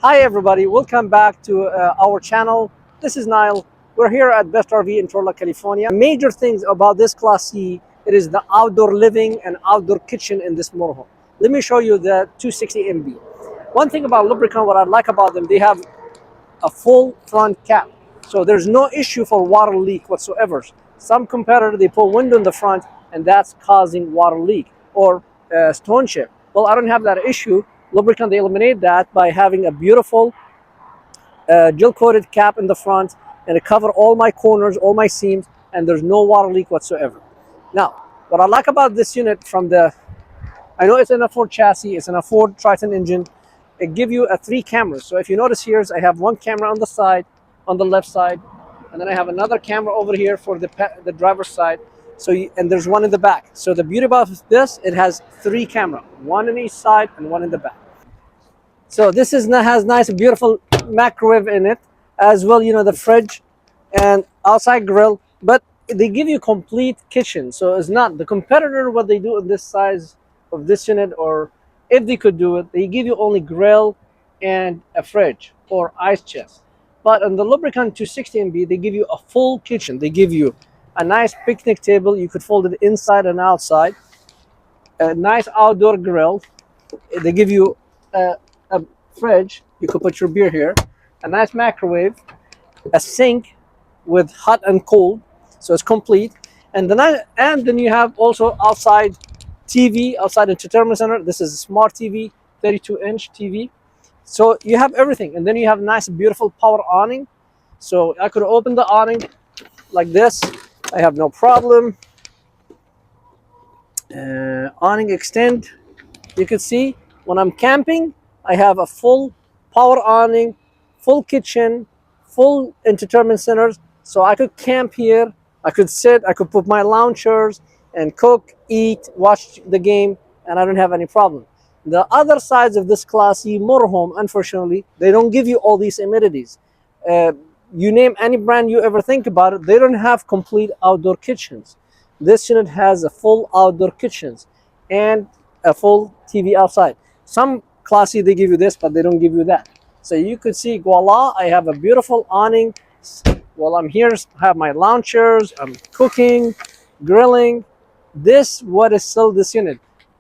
Hi everybody, welcome back to our channel. This is Nile. We're here at Best RV in Torla, California. Major things about this Class C, it is the outdoor living and outdoor kitchen in this motorhome. Let me show you the 260MB. One thing about Leprechaun, what I like about them, they have a full front cap. So there's no issue for water leak whatsoever. Some competitor, they put window in the front and that's causing water leak or stone chip. Well, I don't have that issue. Lubricant, they eliminate that by having a beautiful gel coated cap in the front, and it cover all my corners, all my seams, and there's no water leak whatsoever. Now, what I like about this unit I know it's in a Ford chassis, it's in a Ford Triton engine. It gives you 3 cameras. So if you notice here, I have one camera on the side, on the left side, and then I have another camera over here for the driver's side. And there's one in the back. So the beauty about this, it has 3 cameras, one on each side and one in the back. So this has nice, beautiful microwave in it as well. You know, the fridge and outside grill, but they give you complete kitchen. So it's not the competitor what they do in this size of this unit, or if they could do it, they give you only grill and a fridge or ice chest. But on the Leprechaun 260MB, they give you a full kitchen. They give you a nice picnic table. You could fold it inside and outside. A nice outdoor grill. They give you a fridge. You could put your beer here. A nice microwave. A sink with hot and cold. So it's complete. And then you have also outside TV, outside entertainment center. This is a smart TV, 32-inch TV. So you have everything. And then you have nice, beautiful power awning. So I could open the awning like this. I have no problem. Awning extend. You can see when I'm camping, I have a full power awning, full kitchen, full entertainment centers. So I could camp here. I could sit. I could put my lounge chairs and cook, eat, watch the game, and I don't have any problem. The other sides of this Class C motorhome, unfortunately, they don't give you all these amenities. You name any brand you ever think about it, they don't have complete outdoor kitchens. This unit has a full outdoor kitchens and a full TV outside. Some Class C, they give you this, but they don't give you that. So you could see, voila, I have a beautiful awning. While I'm here, I have my lounge chairs, I'm cooking, grilling. This what is sold this unit.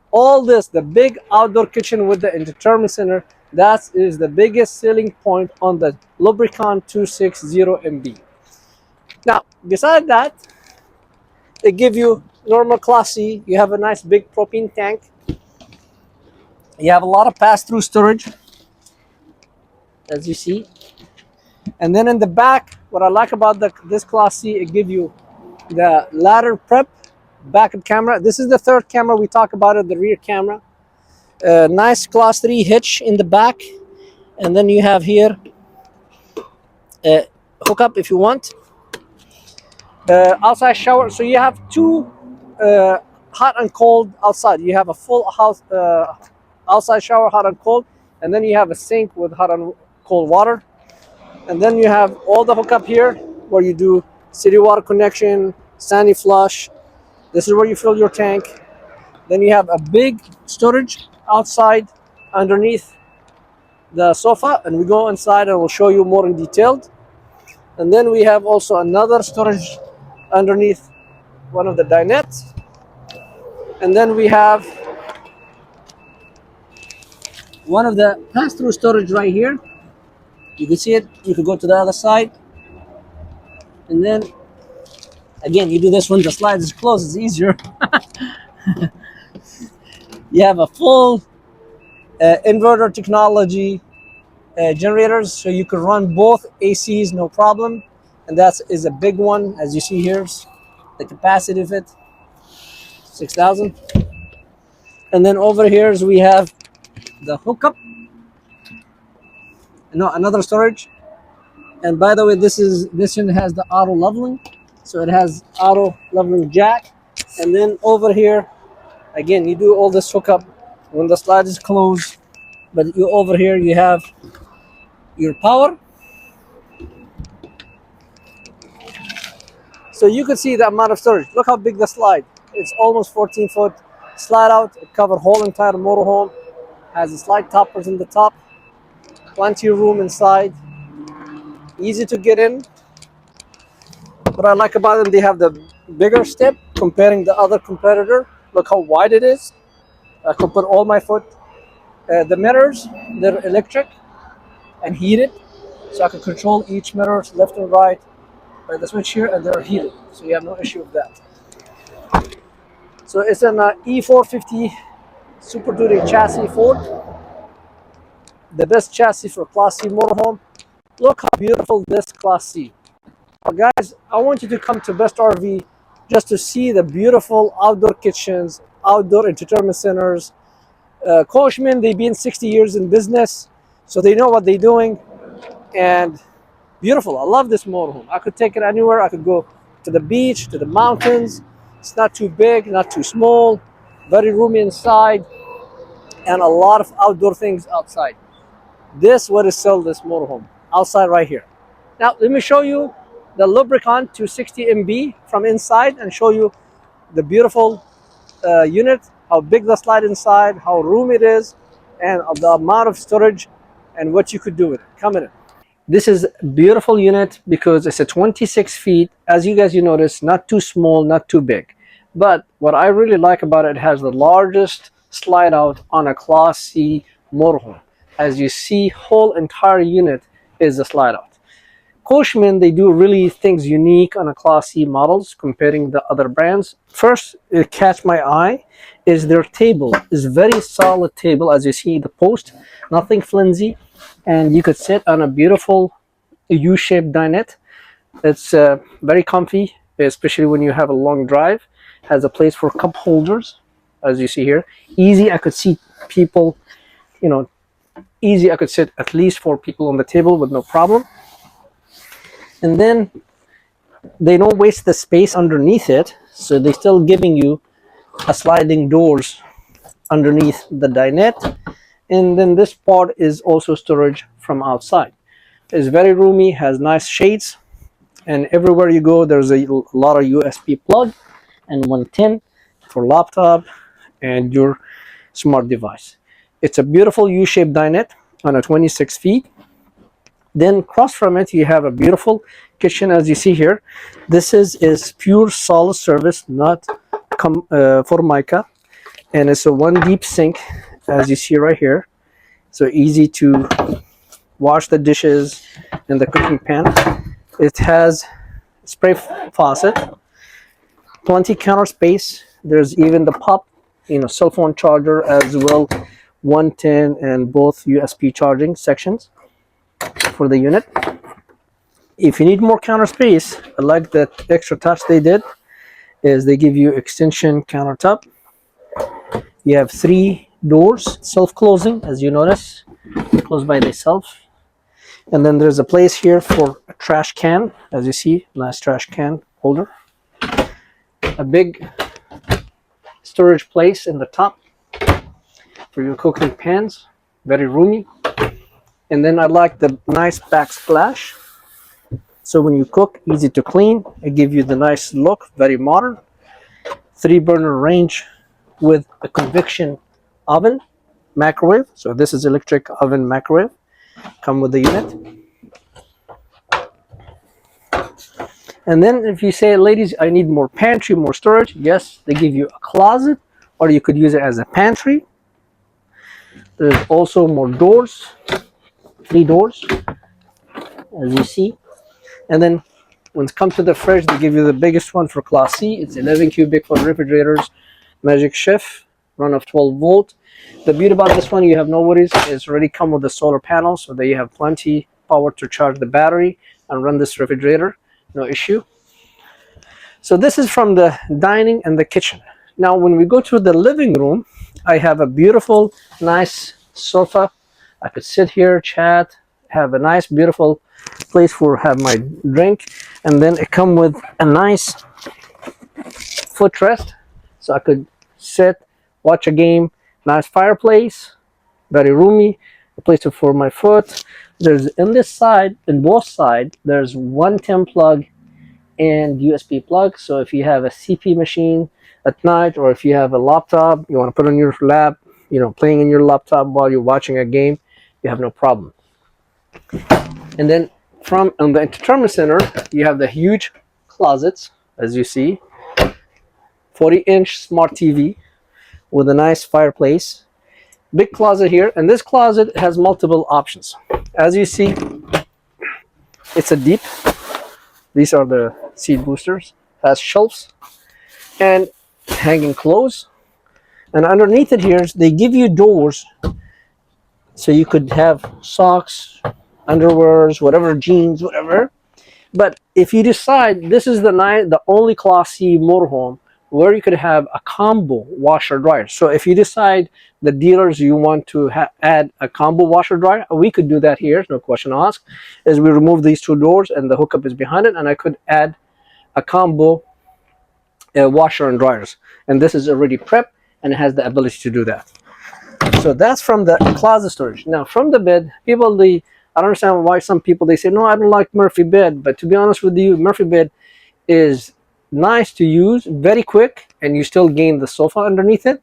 All this, the big outdoor kitchen with the entertainment center, that is the biggest selling point on the Leprechaun 260MB. Now, beside that, they give you normal Class C. You have a nice big propane tank. You have a lot of pass-through storage, as you see. And then in the back, what I like about this Class C, it gives you the ladder prep backup camera. This is the 3rd camera we talk about it, the rear camera. Nice Class 3 hitch in the back. And then you have here a hookup if you want. Outside shower. So you have 2 hot and cold outside. You have a full house outside shower, hot and cold. And then you have a sink with hot and cold water. And then you have all the hookup here where you do city water connection, sandy flush. This is where you fill your tank. Then you have a big storage outside underneath the sofa, and we go inside and we'll show you more in detail. And then we have also another storage underneath one of the dinettes. And then we have one of the pass-through storage right here. You can see it. You could go to the other side. And then, again, you do this when the slide is closed. It's easier. You have a full inverter technology generators, so you could run both ACs, no problem. And that is a big one, as you see here. The capacity of it, 6,000. And then over here we have the hookup. No, another storage. And by the way, this one has the auto leveling, so it has auto leveling jack. And then over here, again, you do all this hookup when the slide is closed. But you over here, you have your power. So you can see the amount of storage. Look how big the slide. It's almost 14 foot. Slide out, it covers whole entire motorhome. Has the slide toppers in the top. Plenty of room inside. Easy to get in. What I like about them, they have the bigger step comparing the other competitor. Look how wide it is. I could put all my foot. The mirrors, they're electric and heated, so I can control each mirror left and right by the switch here, and they're heated, so you have no issue with that. So it's an E450 Super Duty chassis Ford, the best chassis for Class C motorhome. Look how beautiful this Class C. Guys, I want you to come to Best RV just to see the beautiful outdoor kitchens, outdoor entertainment centers. Coachmen, they've been 60 years in business, so they know what they're doing. And beautiful. I love this motorhome. I could take it anywhere. I could go to the beach, to the mountains. It's not too big, not too small. Very roomy inside, and a lot of outdoor things outside. This what is sell this motorhome outside right here. Now let me show you the Leprechaun 260MB from inside and show you the beautiful unit, how big the slide inside, how roomy it is, and the amount of storage and what you could do with it. Come in. This is a beautiful unit because it's a 26 feet. As you guys notice, not too small, not too big. But what I really like about it, it has the largest slide out on a Class C motorhome. As you see, whole entire unit is a slide out. Coachmen, they do really things unique on a Class C models comparing the other brands. First, it catch my eye is their table. It's very solid table, as you see the post, nothing flimsy, and you could sit on a beautiful U-shaped dinette. It's very comfy, especially when you have a long drive. Has a place for cup holders, as you see here. Easy, I could see people, easy, I could sit at least 4 people on the table with no problem. And then they don't waste the space underneath it, so they're still giving you a sliding doors underneath the dinette. And then this part is also storage from outside. It's very roomy, has nice shades, and everywhere you go there's a lot of USB plug and 110 for laptop and your smart device. It's a beautiful U-shaped dinette on a 26 feet. Then across from it you have a beautiful kitchen, as you see here. This is pure solid service, not Formica, and it's a one deep sink, as you see right here. So easy to wash the dishes in the cooking pan. It has spray faucet, plenty counter space. There's even the pop, cell phone charger as well, 110 and both USB charging sections for the unit. If you need more counter space, I like that extra touch they did is they give you extension countertop. You have 3 doors, self-closing, as you notice, close by themselves. And then there's a place here for a trash can, as you see, nice trash can holder. A big storage place in the top for your cooking pans, very roomy. And then I like the nice backsplash. So when you cook, easy to clean. It gives you the nice look, very modern. 3-burner range with a convection oven, microwave. So this is electric oven microwave. Come with the unit. And then if you say, ladies, I need more pantry, more storage, yes, they give you a closet, or you could use it as a pantry. There's also more doors, 3 doors, as you see. And then when it comes to the fridge, they give you the biggest one for Class C. It's 11 cubic for refrigerators, Magic Chef, run of 12 volt. The beauty about this one, you have no worries. It's already come with the solar panel, so that you have plenty power to charge the battery and run this refrigerator, no issue. So this is from the dining and the kitchen. Now when we go to the living room, I have a beautiful, nice sofa. I could sit here, chat, have a nice, beautiful place for have my drink, and then it come with a nice footrest, so I could sit, watch a game. Nice fireplace, very roomy, a place for my foot. There's in this side, in both sides, there's 110 plug and USB plug. So if you have a CP machine at night, or if you have a laptop you want to put on your lap, playing in your laptop while you're watching a game, you have no problem. And then from on the entertainment center, you have the huge closets, as you see, 40-inch smart TV with a nice fireplace. Big closet here, and this closet has multiple options. As you see, it's a deep. These are the seat boosters. Has shelves and hanging clothes. And underneath it here, they give you doors so you could have socks, underwears, whatever, jeans, whatever. But if you decide this is the only Class C motorhome where you could have a combo washer dryer. So if you decide the dealers you want to add a combo washer dryer, we could do that here, no question asked. Is we remove these two doors and the hookup is behind it, and I could add a combo washer and dryers. And this is already prepped and it has the ability to do that. So that's from the closet storage. Now from the bed, I don't understand why some people they say no, I don't like Murphy bed. But to be honest with you, Murphy bed is nice to use, very quick, and you still gain the sofa underneath it.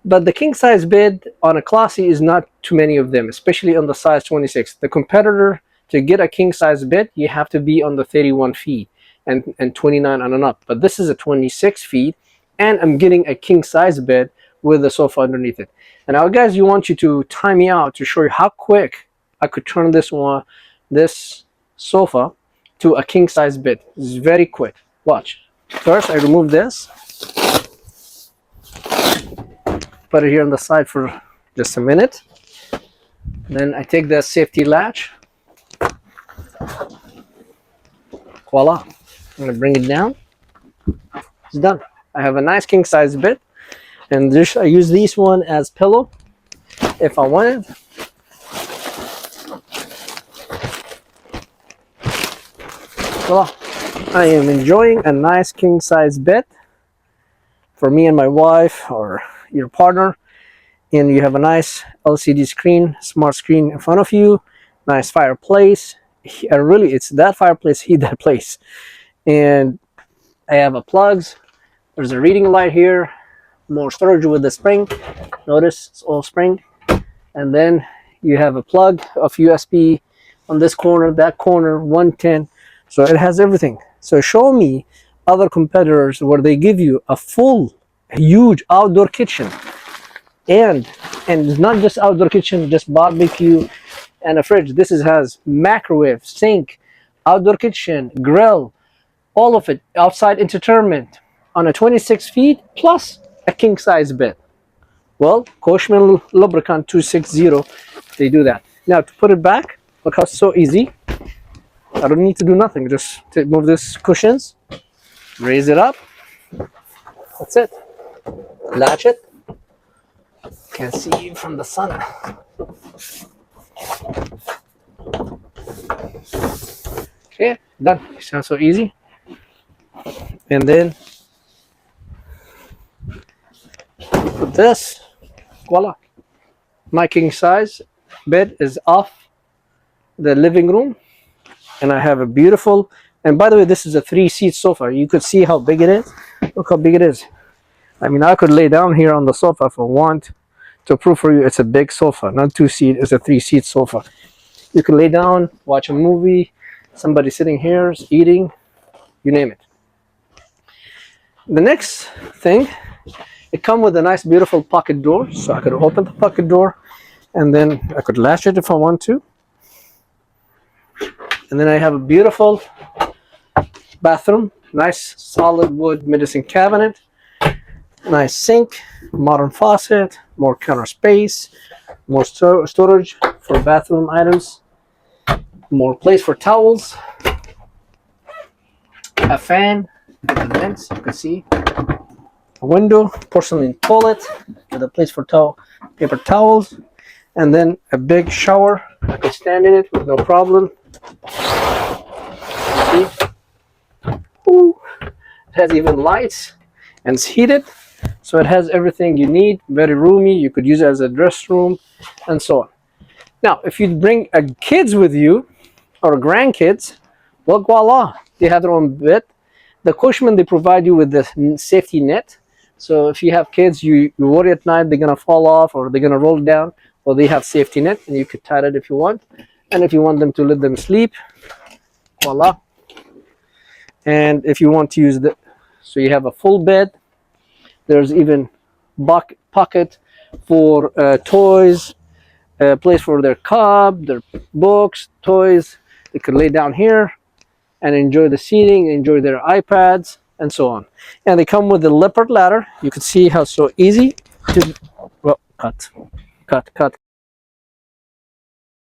But the king size bed on a Classy is not too many of them, especially on the size 26. The competitor to get a king size bed, you have to be on the 31 feet and 29 on and up. But this is a 26 feet, and I'm getting a king size bed with a sofa underneath it. And now, guys, you want you to time me out to show you how quick I could turn this sofa to a king size bed. It's very quick. Watch. First, I remove this, put it here on the side for just a minute. Then I take the safety latch. Voila. I'm going to bring it down. It's done. I have a nice king size bed, and I use this one as pillow if I wanted. Voila. I am enjoying a nice king size bed for me and my wife or your partner, and you have a nice LCD screen, smart screen in front of you, nice fireplace. Really, it's that fireplace, heat that place. And I have a plugs. There's a reading light here, more storage with the spring. Notice it's all spring. And then you have a plug of USB on this corner, that corner, 110. So it has everything. So show me other competitors where they give you a full, huge outdoor kitchen. And it's not just outdoor kitchen, just barbecue and a fridge. This has microwave, sink, outdoor kitchen, grill, all of it, outside entertainment on a 26 feet plus a king size bed. Well, Coachmen Leprechaun 260, they do that. Now to put it back, look how it's so easy. I don't need to do nothing. Just move this cushions, raise it up. That's it. Latch it. Can't see from the sun. Okay, done. Sounds so easy. And then put this. Voila. My king size bed is off the living room. And I have a beautiful, and by the way, this is a 3-seat sofa. You could see how big it is. Look how big it is. I mean, I could lay down here on the sofa if I want to prove for you it's a big sofa, not 2-seat, it's a 3-seat sofa. You can lay down, watch a movie, somebody sitting here, eating, you name it. The next thing, it comes with a nice, beautiful pocket door. So I could open the pocket door, and then I could latch it if I want to. And then I have a beautiful bathroom, nice solid wood medicine cabinet, nice sink, modern faucet, more counter space, more storage for bathroom items, more place for towels, a fan, the vents, you can see, a window, porcelain toilet with a place for paper towels, and then a big shower. I could stand in it with no problem. See? Ooh. It has even lights and it's heated, so it has everything you need. Very roomy. You could use it as a dress room and so on. Now if you bring kids with you or grandkids, well, voila, they have their own bed. The Coachmen, they provide you with the safety net, so if you have kids, you worry at night they're gonna fall off or they're gonna roll down, well, they have safety net and you could tie it if you want. And if you want them to let them sleep, voila. And if you want to use the, so you have a full bed. There's even pocket for toys, a place for their cub, their books, toys. They could lay down here and enjoy the seating, enjoy their iPads, and so on. And they come with the leopard ladder. You can see how so easy to, well, cut.